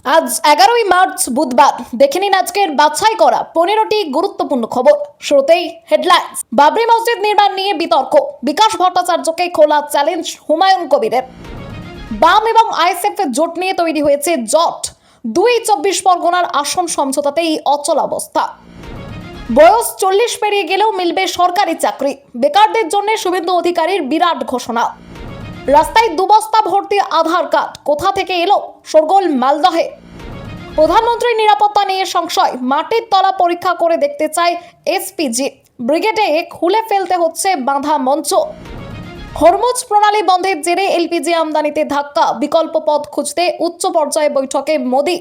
আজ 11ই মার্চ বুধবার। দেখে নিন আজকের বাছাই করা 15টি গুরুত্বপূর্ণ খবর। শুরুতেই হেডলাইন্স। বাবরি মসজিদ নির্মাণ নিয়ে বিতর্ক, বিকাশ ভট্টাচার্যকে খোলা চ্যালেঞ্জ হুমায়ুন কবিরের। বাম এবং আইএসএফ এর জোট নিয়ে তৈরি হয়েছে জট, 24 পরগনার আসন সমঝোতাতেই অচল অবস্থা। বয়স 40 পেরিয়ে গেলেও মিলবে সরকারি চাকরি, বেকারদের জন্য শুভেন্দু অধিকারীর বিরাট ঘোষণা। রাস্তায় দুবস্তা ভর্তি আধার কার্ড, কোথা থেকে এলো? শোরগোল মালদহে। প্রধানমন্ত্রীর নিরাপত্তা নিয়ে সংশয়, মাটির তলা পরীক্ষা করে দেখতে চায় এসপিজি। ব্রিগেডে খুলে ফেলতে হচ্ছে বাঁধা মঞ্চ। হরমুজ প্রণালী বন্ধের জেরে এলপিজি আমদানিতে ধাক্কা, বিকল্প পথ খুঁজতে উচ্চ পর্যায়ে বৈঠকে মোদি।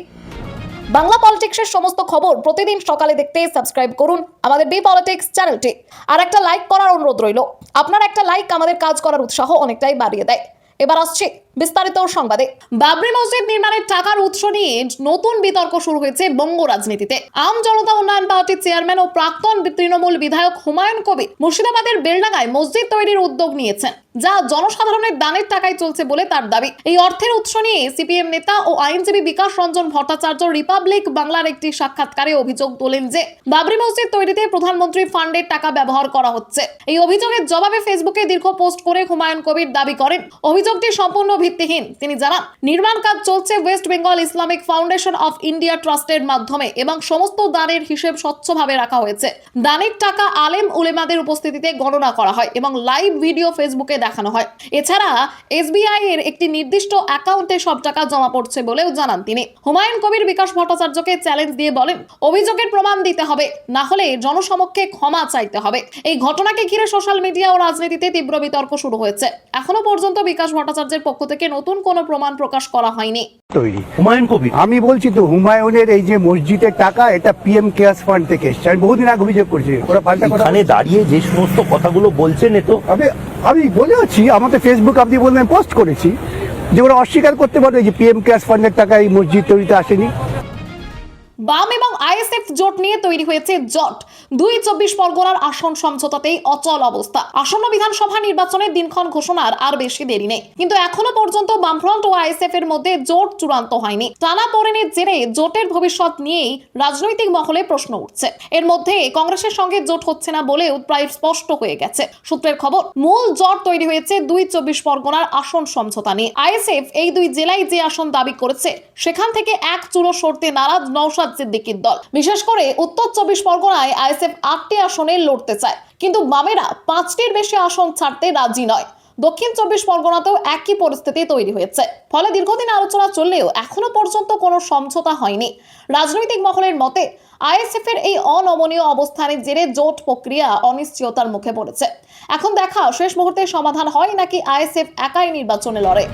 বাংলা পলিটিক্সের সমস্ত খবর প্রতিদিন সকালে দেখতে সাবস্ক্রাইব করুন আমাদের বি পলিটিক্স চ্যানেলটি। আর একটা লাইক করার অনুরোধ রইল। আপনার একটা লাইক আমাদের কাজ করার উৎসাহ অনেকটাই বাড়িয়ে দেয়। এবার আসছে বিস্তারিত সংবাদে। বাবরি মসজিদ নির্মাণের টাকার উৎস নিয়ে নতুন বিতর্ক শুরু হয়েছে বঙ্গ রাজনীতিতে। আম জনতা উন্নয়ন পার্টির চেয়ারম্যান ও প্রাক্তন তৃণমূল বিধায়ক হুমায়ুন কবির মুর্শিদাবাদের বেলডাঙ্গায় মসজিদ তৈরির উদ্যোগ নিয়েছেন, যা জনসাধারণের দানের টাকায় চলছে বলে তার দাবি। এই অর্থের উৎস নিয়ে সিপিএম নেতা ও আইনজীবী বিকাশ রঞ্জন ভট্টাচার্য রিপাবলিক বাংলার একটি সাক্ষাৎকারে অভিযোগ তোলেন যে বাবরি মসজিদ তৈরিতে প্রধানমন্ত্রী ফান্ডের টাকা ব্যবহার করা হচ্ছে। এই অভিযোগের জবাবে ফেসবুকে দীর্ঘ পোস্ট করে হুমায়ুন কবির দাবি করেন অভিযোগটি সম্পূর্ণ ভিত্তিহীন। তিনি জানান, নির্মাণ কাজ চলছে West Bengal Islamic foundation of India ট্রাস্টের মাধ্যমে এবং সমস্ত দানের হিসেব স্বচ্ছভাবে রাখা হয়েছে। দানের টাকা আলেম উলেমাদের উপস্থিতিতে গণনা করা হয় এবং লাইভ ভিডিও ফেসবুকে দেখানো হয়। এছাড়া এসবিআই এর একটি নির্দিষ্ট অ্যাকাউন্টে সব টাকা জমা পড়ছে বলেও জানান তিনি। হুমায়ুন কবির বিকাশ ভট্টাচার্যকে চ্যালেঞ্জ দিয়ে বলেন, অভিযোগের প্রমাণ দিতে হবে, না হলে জনসমক্ষে ক্ষমা চাইতে হবে। এই ঘটনাকে ঘিরে সোশ্যাল মিডিয়া ও রাজনীতিতে তীব্র বিতর্ক শুরু হয়েছে। এখনো পর্যন্ত বিকাশ ভট্টাচার্যের পক্ষ থেকে নতুন কোনো প্রমাণ প্রকাশ করা হয়নি। হুমায়ুন কবির, আমি বলছি তো, হুমায়ুনের এই যে মসজিদের টাকা, এটা পিএম কেয়ার্স ফান্ড থেকে এসছে। আমি বহুদিন আগে অভিযোগ করছি, ওরা পাল্টা কথা এখানে দাঁড়িয়ে যে সমস্ত কথাগুলো বলছেন, এ তো আমি বলেছি, আমাদের ফেসবুক আপনি বললেন, পোস্ট করেছি যে ওরা অস্বীকার করতে পারবে যে পিএম কেয়ার্স ফান্ডের টাকা এই মসজিদ তৈরিতে আসেনি। বাম এবং আইএসএফ জোট নিয়ে তৈরি হয়েছে জট, 24 পরগনার আসন সমঝোতাতেই অচল অবস্থা। আসন্ন বিধানসভা নির্বাচনের দিনক্ষণ ঘোষণার আর বেশি দেরি নেই, কিন্তু এখনো পর্যন্ত বামফ্রন্ট ও আইএসএফ এর মধ্যে জোট চূড়ান্ত হয়নি। টানাপোড়েনের জেরে জোটের ভবিষ্যৎ নিয়েই রাজনৈতিক মহলে প্রশ্ন উঠছে। এর মধ্যে কংগ্রেসের সঙ্গে জোট হচ্ছে না বলেও প্রায় স্পষ্ট হয়ে গেছে। সূত্রের খবর, মূল জট তৈরি হয়েছে 24 পরগনার আসন সমঝোতা নিয়ে। আইএসএফ এই দুই জেলায় যে আসন দাবি করেছে, সেখান থেকে এক চুলো সরতে নারাজ নওশাদ সিদ্দিকীর দল। বিশেষ করে উত্তর 24 পরগনায় আইএসএফ 8টি আসনে লড়তে চায়, কিন্তু বামেরা 5টির বেশি আসন ছাড়তে রাজি নয়। দক্ষিণ 24 পরগনাতেও একই পরিস্থিতি তৈরি হয়েছে। ফলে দীর্ঘদিন আলোচনা চললেও এখনো পর্যন্ত কোনো সমঝোতা হয়নি। রাজনৈতিক মহলের মতে আইএসএফ এর এই অনমনীয় অবস্থানের জেরে জোট প্রক্রিয়া অনিশ্চয়তার মুখে পড়েছে। এখন দেখা শেষ মুহূর্তে সমাধান হয় নাকি আইএসএফ একাই নির্বাচনে লড়ে।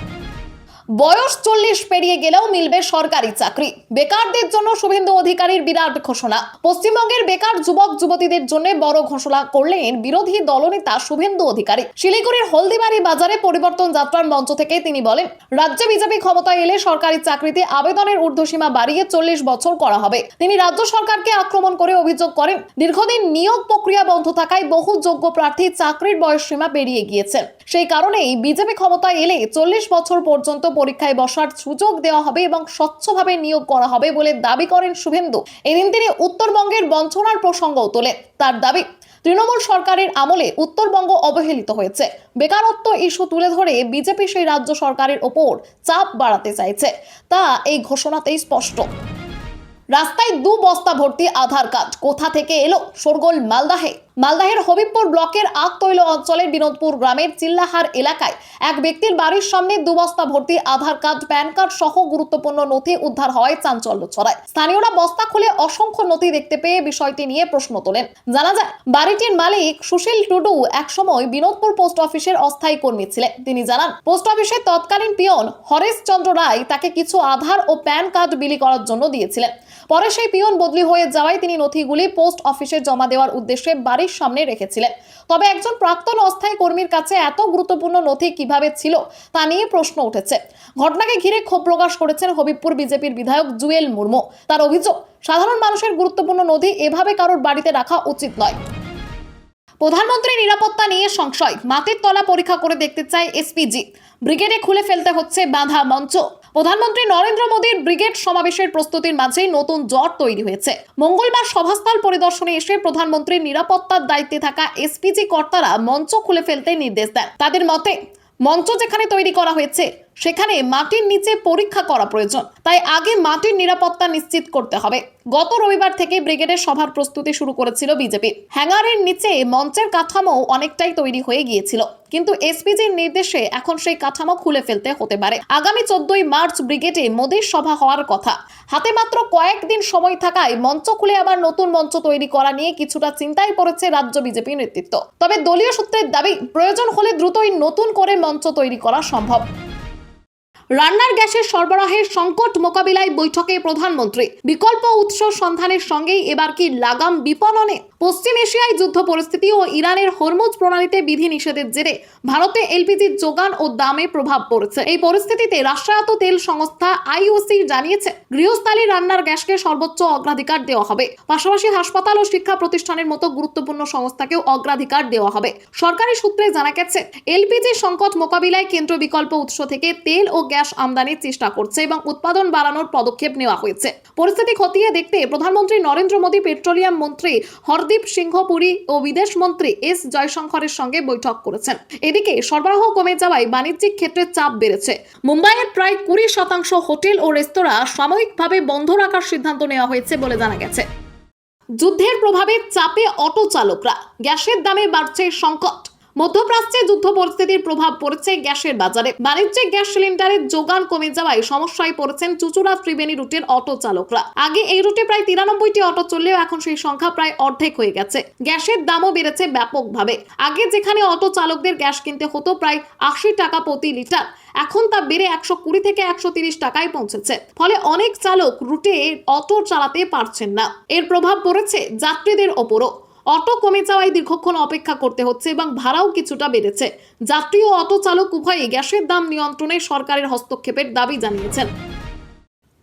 বয়স 40 পেরিয়ে গেলেও মিলবে সরকারি চাকরি, বেকারদের জন্য শুভেন্দু অধিকারীর বিরাট ঘোষণা। পশ্চিমবঙ্গের বেকার যুবক যুবতীদের জন্য বড় ঘোষণা করলেন বিরোধী দলনেতা শুভেন্দু অধিকারী। শিলিগুড়ির হলদিবাড়ি বাজারে পরিবর্তন যাত্রার মঞ্চ থেকে তিনি বলেন, রাজ্যে বিজেপি ক্ষমতায় এলে সরকারি চাকরিতে আবেদনের ঊর্ধ্বসীমা বাড়িয়ে 40 বছর করা হবে। তিনি রাজ্য সরকারকে আক্রমণ করে অভিযোগ করেন, দীর্ঘদিন নিয়োগ প্রক্রিয়া বন্ধ থাকায় বহু যোগ্য প্রার্থী চাকরির বয়স সীমা পেরিয়ে গিয়েছেন। সেই কারণেই বিজেপি ক্ষমতায় এলে 40 বছর পর্যন্ত পরীক্ষায় বসার সুযোগ দেওয়া হবে এবং স্বচ্ছভাবে নিয়োগ করা হবে বলে দাবি করেন শুভেন্দু। এদিন তিনি উত্তরবঙ্গের বঞ্চনার প্রসঙ্গও তোলেন। তার দাবি, তৃণমূল সরকারের আমলে উত্তরবঙ্গ অবহেলিত হয়েছে। বেকারত্ব ইস্যু তুলে ধরে বিজেপি সেই রাজ্য সরকারের ওপর চাপ বাড়াতে চাইছে, তা এই ঘোষণাতেই স্পষ্ট। রাস্তায় দু বস্তা ভর্তি আধার কার্ড, কোথা থেকে এলো? শোরগোল মালদাহে। মালদাহের হবিবপুর ব্লকের আগতৈল অঞ্চলের বিনোদপুর গ্রামের চিল্লাহার এলাকায় এক ব্যক্তির বাড়ির সামনে 2 বস্তা ভর্তি আধার কার্ড, প্যান কার্ড সহ গুরুত্বপূর্ণ নথি উদ্ধার হয়, চাঞ্চল্য ছড়ায়। স্থানীয়রা বস্তা খুলে অসংখ্য নথি দেখতে পেয়ে বিষয়টি নিয়ে প্রশ্ন তোলেন। জানা যায়, বাড়িটির মালিক সুশীল টুডু একসময় বিনোদপুর পোস্ট অফিসের অস্থায়ী কর্মী ছিলেন। তিনি জানান, পোস্ট অফিসের তৎকালীন পিয়ন হরেশ চন্দ্র রায় তাকে কিছু আধার ও প্যান কার্ড বিলি করার জন্য দিয়েছিলেন। পরে সেই পিয়ন বদলি হয়ে যাওয়ায় তিনি নথিগুলি পোস্ট অফিসে জমা দেওয়ার উদ্দেশ্যে বাড়ির সামনে রেখেছিলেন। তবে একজন প্রাক্তন অস্থায়ী কর্মীর কাছে এত গুরুত্বপূর্ণ নথি কিভাবে ছিল তা নিয়ে প্রশ্ন উঠেছে। ঘটনাকে ঘিরে ক্ষোভ প্রকাশ করেছেন হবিবপুর বিজেপির বিধায়ক জুয়েল মুর্মু। তার অভিযোগ, সাধারণ মানুষের গুরুত্বপূর্ণ নথি এভাবে কারোর বাড়িতে রাখা উচিত নয়। প্রধানমন্ত্রীর নিরাপত্তা নিয়ে সংশয়, মাটির তলা পরীক্ষা করে দেখতে চায় এসপিজি। ব্রিগেডে খুলে ফেলতে হচ্ছে বাঁধা মঞ্চ। প্রধানমন্ত্রী নরেন্দ্র মোদীর ব্রিগেড সমাবেশের প্রস্তুতির মাঝেই নতুন জট তৈরি হয়েছে। মঙ্গলবার সভাস্থল পরিদর্শনে এসে প্রধানমন্ত্রীর নিরাপত্তার দায়িত্বে থাকা এসপিজি কর্তারা মঞ্চ খুলে ফেলতে নির্দেশ দেন। তাদের মতে মঞ্চ যেখানে তৈরি করা হয়েছে সেখানে মাটির নিচে পরীক্ষা করা প্রয়োজন, তাই আগে মাটির নিরাপত্তা নিশ্চিত করতে হবে। গত রবিবার থেকে ব্রিগেডের সভার প্রস্তুতি শুরু করেছিল বিজেপি। হ্যাঙ্গারের নিচে মঞ্চের কাঠামো অনেকটাই তৈরি হয়ে গিয়েছিল, কিন্তু এসপিজির নির্দেশে এখন সেই কাঠামো খুলে ফেলতে হতে পারে। আগামী 14ই মার্চ ব্রিগেডে মোদীর সভা হওয়ার কথা। হাতে মাত্র কয়েকদিন সময় থাকায় মঞ্চ খুলে আবার নতুন মঞ্চ তৈরি করা নিয়ে কিছুটা চিন্তায় পড়েছে রাজ্য বিজেপি নেতৃত্ব। তবে দলীয় সূত্রের দাবি, প্রয়োজন হলে দ্রুতই নতুন করে মঞ্চ তৈরি করা সম্ভব। রান্নার গ্যাসের সরবরাহের সংকট মোকাবিলায় বৈঠকে প্রধানমন্ত্রী। বিকল্প উৎস সন্ধানের সঙ্গেই এবার কি লাগাম বিপণনে? পশ্চিম এশিয়ায় যুদ্ধ পরিস্থিতি ও ইরানের হরমুজ প্রণালীতে বিধি নিষেধের জেরে ভারতে এলপিজির যোগান ও দামে প্রভাব পড়েছে। এই পরিস্থিতিতে রাষ্ট্রায়ত্ত তেল সংস্থা আইওসি জানিয়েছে, গৃহস্থালী রান্নার গ্যাসকে সর্বোচ্চ অগ্রাধিকার দেওয়া হবে। পাশাপাশি হাসপাতাল ও শিক্ষা প্রতিষ্ঠানের মতো গুরুত্বপূর্ণ সংস্থাকেও অগ্রাধিকার দেওয়া হবে। সরকারি সূত্রে জানা গেছে, এলপিজি সংকট মোকাবিলায় কেন্দ্র বিকল্প উৎস থেকে তেল ও গ্যাস আমদানির চেষ্টা করছে এবং উৎপাদন বাড়ানোর পদক্ষেপ নেওয়া হয়েছে। পরিস্থিতি খতিয়ে দেখতে প্রধানমন্ত্রী নরেন্দ্র মোদী পেট্রোলিয়াম মন্ত্রী হরদীপ সিংহ পুরী ও বিদেশ মন্ত্রী এস জয়শঙ্করের সঙ্গে বৈঠক করেছেন। এদিকে সরবরাহ কমে যাওয়ায় বাণিজ্যিক ক্ষেত্রে চাপ বেড়েছে। মুম্বাইয়ের প্রায় 20% হোটেল ও রেস্তোরাঁ সাময়িকভাবে বন্ধ রাখার সিদ্ধান্ত নেওয়া হয়েছে বলে জানা গেছে। যুদ্ধের প্রভাবে চাপে অটো চালকরা, গ্যাসের দামে বাড়ছে সংকট। মধ্যপ্রাচ্যে যুদ্ধ পরিস্থিতির প্রভাব পড়েছে গ্যাসের বাজারে। বাণিজ্যিক গ্যাস সিলিন্ডারের যোগান কমে যাওয়ায় সমস্যায় পড়েছেন চুচুড়া ত্রিবেণী রুটের অটো চালকরা। আগে এই রুটে প্রায় 93টি অটো চললেও এখন সেই সংখ্যা প্রায় অর্ধেক হয়ে গেছে। গ্যাসের দামও বেড়েছে ব্যাপকভাবে। আগে যেখানে অটো চালকদের গ্যাস কিনতে হতো প্রায় 80 টাকা প্রতি লিটার, এখন তা বেড়ে 120 থেকে 130 টাকায় পৌঁছেছে। ফলে অনেক চালক রুটে অটো চালাতে পারছেন না। এর প্রভাব পড়েছে যাত্রীদের ওপরও। অটো কমে যাওয়ায় দীর্ঘক্ষণ অপেক্ষা করতে হচ্ছে এবং ভাড়াও কিছুটা বেড়েছে। যাত্রী ও অটো চালক উভয়ই গ্যাসের দাম নিয়ন্ত্রণে সরকারের হস্তক্ষেপের দাবি জানিয়েছেন।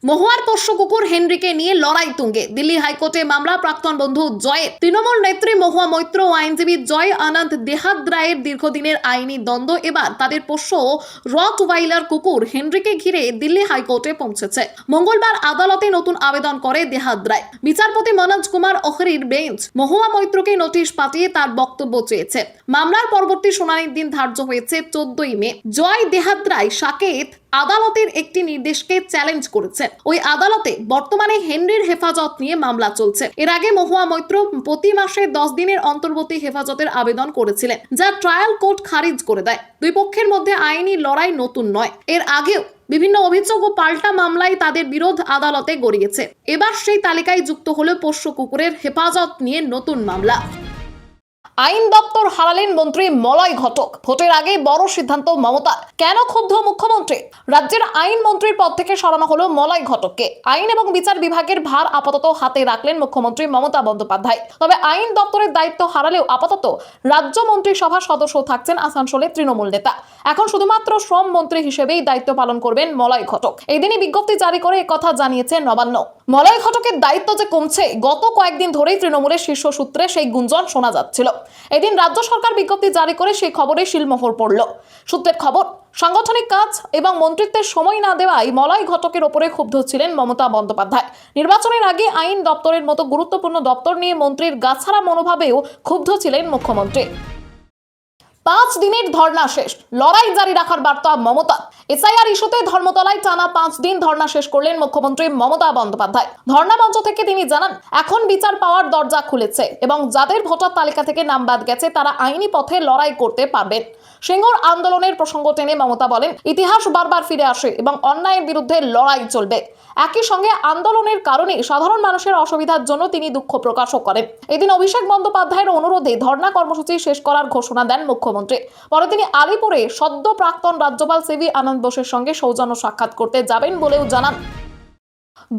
মহুয়ার পোষ্য কুকুর হেনরিকে নিয়ে লড়াই তুঙ্গে। দিল্লি হাইকোর্টে মামলা প্রাক্তন বন্ধু জয়ের। তৃণমূল নেত্রী মহুয়া মৈত্র ও আইনজীবী জয় আনন্দ দেহাদ্রায়ের দীর্ঘদিনের আইনি দ্বন্দ্ব এবার তাদের পোষ্য রটওয়াইলার কুকুর হেনরিকে ঘিরে দিল্লি হাইকোর্টে পৌঁছেছে। মঙ্গলবার আদালতে নতুন আবেদন করে দেহাদ্রায়। বিচারপতি মনোজ কুমার ওখরির বেঞ্চ মহুয়া মৈত্রকে নোটিশ পাঠিয়ে তার বক্তব্য চেয়েছে। মামলার পরবর্তী শুনানির দিন ধার্য হয়েছে 14ই মে। জয় দেহাদ্রায় সাকেত আদালতের একটি নির্দেশকে চ্যালেঞ্জ করেছেন। ওই আদালতে বর্তমানে হেনরির হেফাজত নিয়ে মামলা চলছে। এর আগে মহুয়া মৈত্র প্রতি মাসে 10 দিনের অন্তর্বর্তী হেফাজতের আবেদন করেছিলেন, যা ট্রায়াল কোর্ট খারিজ করে দেয়। দুই পক্ষের মধ্যে আইনি লড়াই নতুন নয়। এর আগেও বিভিন্ন অভিযোগ ও পাল্টা মামলায় তাদের বিরোধ আদালতে গড়িয়েছে। এবার সেই তালিকায় যুক্ত হলো পোষ্য কুকুরের হেফাজত নিয়ে নতুন মামলা। আইন দপ্তর হারালেন মন্ত্রী মলয় ঘটক। ভোটের আগে বড় সিদ্ধান্ত মমতার। কেন ক্ষুব্ধ মুখ্যমন্ত্রী? রাজ্যের আইন মন্ত্রীর পদ থেকে সরানো হলো মলয় ঘটককে। আইন এবং বিচার বিভাগের ভার আপাতত হাতে রাখলেন মুখ্যমন্ত্রী মমতা বন্দ্যোপাধ্যায়। তবে আইন দপ্তরের দায়িত্ব হারালেও আপাতত রাজ্য মন্ত্রিসভার সদস্য থাকছেন আসানসোলের তৃণমূল নেতা। এখন শুধুমাত্র শ্রম মন্ত্রী হিসেবেই দায়িত্ব পালন করবেন মলয় ঘটক। এদিনই বিজ্ঞপ্তি জারি করে একথা জানিয়েছে নবান্ন। মলয় ঘটকের দায়িত্ব যে কমছে, গত কয়েকদিন ধরেই তৃণমূলের শীর্ষ সূত্রে সেই গুঞ্জন শোনা যাচ্ছিল। এদিন রাজ্য সরকার বিজ্ঞপ্তি জারি করে সেই খবরে শিলমোহর পড়ল। সূত্রের খবর, সাংগঠনিক কাজ এবং মন্ত্রিত্বের সময় না দেওয়ায় মলয় ঘটকের ওপরে ক্ষুব্ধ ছিলেন মমতা বন্দ্যোপাধ্যায়। নির্বাচনের আগে আইন দপ্তরের মতো গুরুত্বপূর্ণ দপ্তর নিয়ে মন্ত্রীর গাছাড়া মনোভাবেও ক্ষুব্ধ ছিলেন মুখ্যমন্ত্রী। 5 দিনের ধর্ণা শেষ, লড়াই জারি রাখার বার্তা মমতা। এসআইআর ইস্যুতে ধর্মতলায় টানা 5 দিন ধর্ণা শেষ করলেন মুখ্যমন্ত্রী মমতা বন্দ্যোপাধ্যায়। ধর্ণা মঞ্চ থেকে তিনি জানান, এখন বিচার পাওয়ার দরজা খুলেছে এবং যাদের ভোটার তালিকা থেকে নাম বাদ গেছে তারা আইনি পথে লড়াই করতে পারবেন। সিঙ্গুর আন্দোলনের প্রসঙ্গ টেনে মমতা বলেন, ইতিহাস বারবার ফিরে আসে এবং অন্যায়ের বিরুদ্ধে লড়াই চলবে। একই সঙ্গে আন্দোলনের কারণে সাধারণ মানুষের অসুবিধার জন্য তিনি দুঃখ প্রকাশও করেন। এদিন অভিষেক বন্দ্যোপাধ্যায়ের অনুরোধে ধর্ণা কর্মসূচি শেষ করার ঘোষণা দেন মুখ্যমন্ত্রী। পরে তিনি আলিপুরে সদ্য প্রাক্তন রাজ্যপাল সিভি আনন্দ বোসের সঙ্গে সৌজন্য সাক্ষাৎ করতে যাবেন বলেও জানান।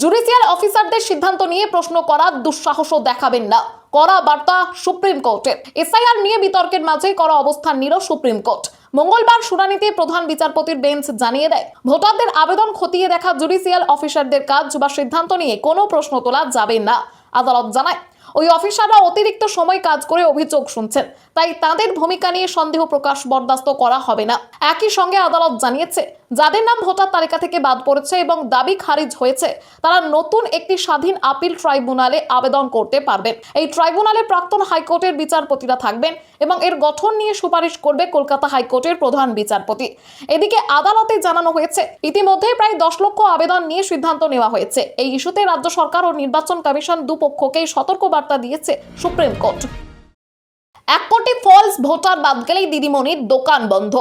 জুডিশিয়াল অফিসারদের সিদ্ধান্ত নিয়ে প্রশ্ন করার দুঃসাহসও দেখাবেন না, কড়া বার্তা সুপ্রিম কোর্টের। এসআইআর নিয়ে বিতর্কের মাঝে কড়া অবস্থান নিল সুপ্রিম কোর্ট। মঙ্গলবার শুনানিতে প্রধান বিচারপতির বেঞ্চ জানিয়ে দেয়, ভোটারদের আবেদন খতিয়ে দেখা জুডিশিয়াল অফিসারদের কাজ বা সিদ্ধান্ত নিয়ে কোনো প্রশ্ন তোলা যাবে না। আদালত জানায়, ওই অফিসাররা অতিরিক্ত সময় কাজ করে অভিযোগ শুনছেন, তাই তাদের ভূমিকা নিয়ে সন্দেহ প্রকাশ বরদাস্ত করা হবে না। একই সঙ্গে আদালত জানিয়েছে, যাদের নাম ভোটার তালিকা থেকে বাদ পড়েছে এবং দাবি খারিজ হয়েছে তারা নতুন একটি স্বাধীন আপিল ট্রাইব্যুনালে আবেদন করতে পারবেন। এই ট্রাইব্যুনালে প্রাক্তন হাইকোর্টের বিচারপতিরা থাকবেন এবং এর গঠন নিয়ে সুপারিশ করবে কলকাতা হাইকোর্টের প্রধান বিচারপতি। এদিকে আদালতে জানানো হয়েছে, ইতিমধ্যে প্রায় 10 লক্ষ আবেদন নিয়ে সিদ্ধান্ত নেওয়া হয়েছে। এই ইস্যুতে রাজ্য সরকার ও নির্বাচন কমিশন দুপক্ষকেই সতর্কবার্তা দিয়েছে সুপ্রিম কোর্ট। 1 কোটি ফলস ভোটার বাদ গেলেই দিদিমণির দোকান বন্ধ।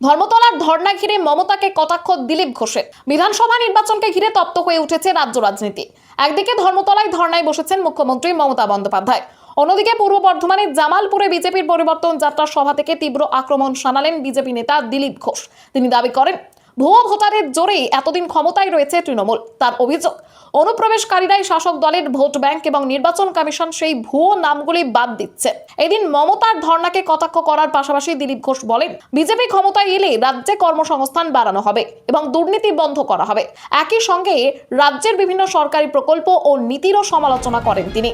ধর্মতলার ধর্ণা ঘিরে মমতাকে কটাক্ষ দিলীপ ঘোষের। বিধানসভা নির্বাচনকে ঘিরে তপ্ত হয়ে উঠেছে রাজ্য রাজনীতি। একদিকে ধর্মতলায় ধর্ণায় বসেছেন মুখ্যমন্ত্রী মমতা বন্দ্যোপাধ্যায়, অন্যদিকে পূর্ব বর্ধমানের জামালপুরে বিজেপির পরিবর্তন যাত্রা সভা থেকে তীব্র আক্রমণ শানালেন বিজেপি নেতা দিলীপ ঘোষ। তিনি দাবি করেন, ভুয়ো ভোটারের জোরেই এতদিন ক্ষমতায় রয়েছে তৃণমূল। তার অভিযোগ, অনুপ্রবেশকারীরাই শাসক দলের ভোট ব্যাংক এবং নির্বাচন কমিশন সেই ভুয়ো নামগুলি বাদ দিচ্ছে। এদিন মমতার ধর্ণাকে কটাক্ষ করার পাশাপাশি দিলীপ ঘোষ বলেন, বিজেপি ক্ষমতায় এলে রাজ্যে কর্মসংস্থান বাড়ানো হবে এবং দুর্নীতি বন্ধ করা হবে। একই সঙ্গে রাজ্যের বিভিন্ন সরকারি প্রকল্প ও নীতিরও সমালোচনা করেন তিনি।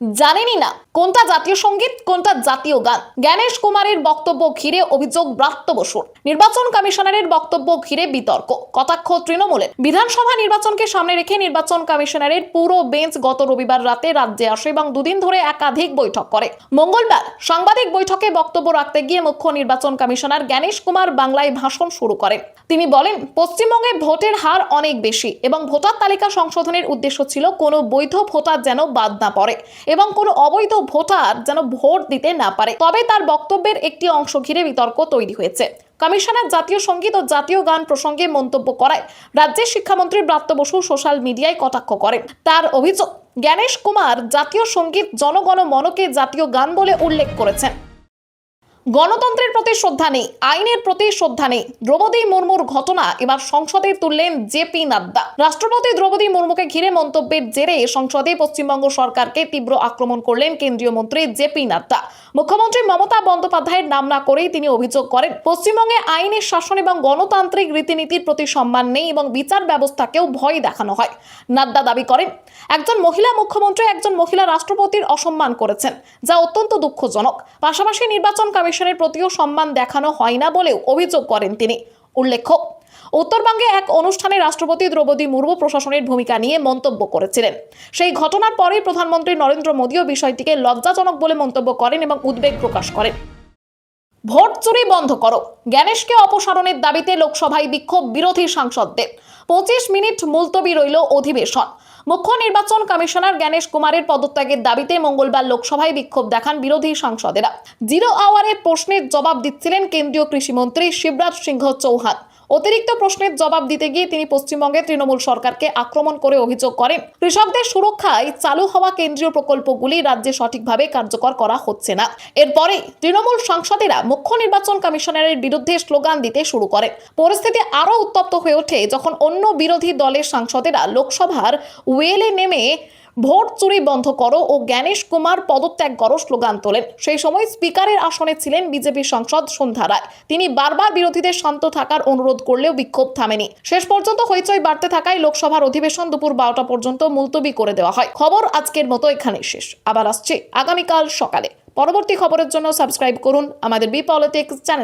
জানেনই না কোনটা জাতীয় সঙ্গীত, কোনটা জাতীয় গান। জ্ঞানেশ কুমারের বক্তব্য ঘিরে অভিযোগ ব্রাত্য বসুর। নির্বাচন কমিশনারের বক্তব্য ঘিরে বিতর্ক, কটাক্ষ তৃণমূলের। বিধানসভা নির্বাচনকে সামনে রেখে নির্বাচন কমিশনারের পুরো বেঞ্চ গত রবিবার রাতে রাজ্যে আসে এবং দুদিন ধরে একাধিক বৈঠক করে। মঙ্গলবার সাংবাদিক বৈঠকে বক্তব্য রাখতে গিয়ে মুখ্য নির্বাচন কমিশনার জ্ঞানেশ কুমার বাংলায় ভাষণ শুরু করেন। তিনি বলেন, পশ্চিমবঙ্গে ভোটের হার অনেক বেশি এবং ভোটার তালিকা সংশোধনের উদ্দেশ্য ছিল কোনো বৈধ ভোটার যেন বাদ না পড়ে এবং কোনো অবৈধ ভোটার যেন ভোট দিতে না পারে। তবে তার বক্তব্যের একটি অংশ ঘিরে বিতর্ক তৈরি হয়েছে। কমিশনার জাতীয় সঙ্গীত ও জাতীয় গান প্রসঙ্গে মন্তব্য করায় রাজ্যের শিক্ষামন্ত্রী ব্রাত্য বসু সোশ্যাল মিডিয়ায় কটাক্ষ করেন। তার অভিযোগ, জ্ঞানেশ কুমার জাতীয় সঙ্গীত জনগণ মনকে জাতীয় গান বলে উল্লেখ করেছেন। গণতন্ত্রের প্রতি শ্রদ্ধা নেই, আইনের প্রতি শ্রদ্ধা নেই। দ্রৌপদী মুর্মুর ঘটনা এবার সংসদে তুললেন জেপি নাড্ডা। রাষ্ট্রপতি দ্রৌপদী মুর্মুকে ঘিরে মন্তব্যের জেরে সংসদে পশ্চিমবঙ্গ সরকারকে তীব্র আক্রমণ করলেন কেন্দ্রীয় মন্ত্রী জেপি নাড্ডা। মুখ্যমন্ত্রী মমতা বন্দ্যোপাধ্যায়ের নাম না করেই তিনি অভিযোগ করেন, পশ্চিমবঙ্গে আইনের শাসন এবং গণতান্ত্রিক রীতিনীতির প্রতি সম্মান নেই এবং বিচার ব্যবস্থাকেও ভয় দেখানো হয়। নাড্ডা দাবি করেন, একজন মহিলা মুখ্যমন্ত্রী একজন মহিলা রাষ্ট্রপতির অসম্মান করেছেন, যা অত্যন্ত দুঃখজনক। পাশাপাশি নির্বাচন কমিশনের প্রতিও সম্মান দেখানো হয় না বলেও অভিযোগ করেন তিনি। উল্লেখ্য, উত্তরবঙ্গে এক অনুষ্ঠানে রাষ্ট্রপতি দ্রৌপদী মুর্মু প্রশাসনের ভূমিকা নিয়ে মন্তব্য করেছিলেন। সেই ঘটনার পরেই প্রধানমন্ত্রী নরেন্দ্র মোদীও বিষয়টিকে লজ্জাজনক বলে মন্তব্য করেন এবং উদ্বেগ প্রকাশ করেন। ভোট চুরি বন্ধ করো, জ্ঞানেশকে অপসারণের দাবিতে লোকসভায় বিক্ষোভ বিরোধী সাংসদদের। 25 মিনিট মুলতবি রইল অধিবেশন। মুখ্য নির্বাচন কমিশনার জ্ঞানেশ কুমারের পদত্যাগের দাবিতে মঙ্গলবার লোকসভায় বিক্ষোভ দেখান বিরোধী সাংসদেরা। জিরো আওয়ারের প্রশ্নের জবাব দিচ্ছিলেন কেন্দ্রীয় কৃষিমন্ত্রী শিবরাজ সিংহ চৌহান। অতিরিক্ত প্রশ্নের জবাব দিতে গিয়ে তিনি পশ্চিমবঙ্গে তৃণমূল সরকারকে আক্রমণ করে অভিযোগ করেন, কৃষকদের সুরক্ষায় চালু হওয়া কেন্দ্রীয় প্রকল্পগুলি রাজ্যে সঠিকভাবে কার্যকর করা হচ্ছে না। এরপরে তৃণমূল সাংসদেরা মুখ্য নির্বাচন কমিশনারের বিরুদ্ধে স্লোগান দিতে শুরু করেন। পরিস্থিতি আরও উত্তপ্ত হয়ে ওঠে যখন অন্য বিরোধী দলের সাংসদেরা লোকসভার ওয়েলে নেমে ভোট চুরি বন্ধ করো ও জ্ঞানেশ কুমার পদত্যাগ করো স্লোগান তোলেন। সেই সময় স্পিকারের আসনে ছিলেন বিজেপি সাংসদ সন্ধ্যা রায়। তিনি বারবার বিরোধীদের শান্ত থাকার অনুরোধ করলেও বিক্ষোভ থামেনি। শেষ পর্যন্ত হইচই বাড়তে থাকায় লোকসভার অধিবেশন দুপুর 12টা পর্যন্ত মুলতবি করে দেওয়া হয়। খবর আজকের মতো এখানেই শেষ। আবার আসছে আগামীকাল সকালে। পরবর্তী খবরের জন্য সাবস্ক্রাইব করুন আমাদের বি পলিটিক্স চ্যানেল।